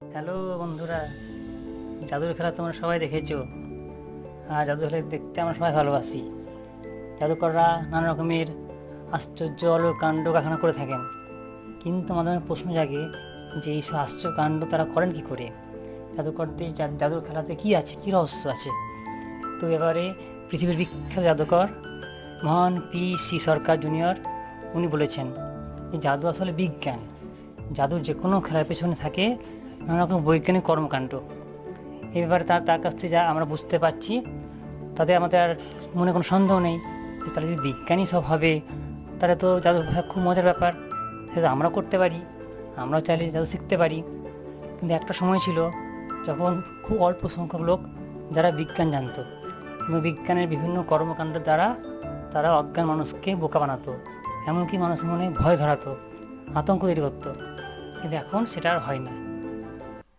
Hello বন্ধুরা, জাদুর খেলা তোমরা সবাই দেখেছো। আর জাদু খেলা দেখতে আমরা সবাই ভালোবাসি। জাদুকররা নানা রকমের আশ্চর্য কাণ্ড কারখানা করে থাকেন, কিন্তু আমাদের মনে প্রশ্ন জাগে যে এইসব আশ্চর্য কাণ্ড তারা করেন কি করে। জাদুকরদের জাদুর খেলাতে কি আছে, কী রহস্য আছে? তো এবারে পৃথিবীর বিখ্যাত জাদুকর মহান পি.সি. সরকার জুনিয়র উনি বলেছেন যে জাদু আসলে বিজ্ঞান। জাদুর যে কোনো খেলার পেছনে থাকে নানা রকম বৈজ্ঞানিক কর্মকাণ্ড। এই ব্যাপারে তার কাছ থেকে যা আমরা বুঝতে পারছি, তাতে আমাদের আর মনে কোনো সন্দেহ নেই যে তারা যদি বিজ্ঞানী সব হবে, তাহলে তো জাদু খুব মজার ব্যাপার, সেটা আমরা করতে পারি, আমরাও চাইলে জাদু শিখতে পারি। কিন্তু একটা সময় ছিল যখন খুব অল্প সংখ্যক লোক যারা বিজ্ঞান জানতো এবং বিজ্ঞানের বিভিন্ন কর্মকাণ্ডের দ্বারা তারা অজ্ঞান মানুষকে বোকা বানাতো, এমনকি মানুষের মনে ভয় ধরাতো, আতঙ্ক তৈরি করতো। কিন্তু এখন সেটা আর হয় না।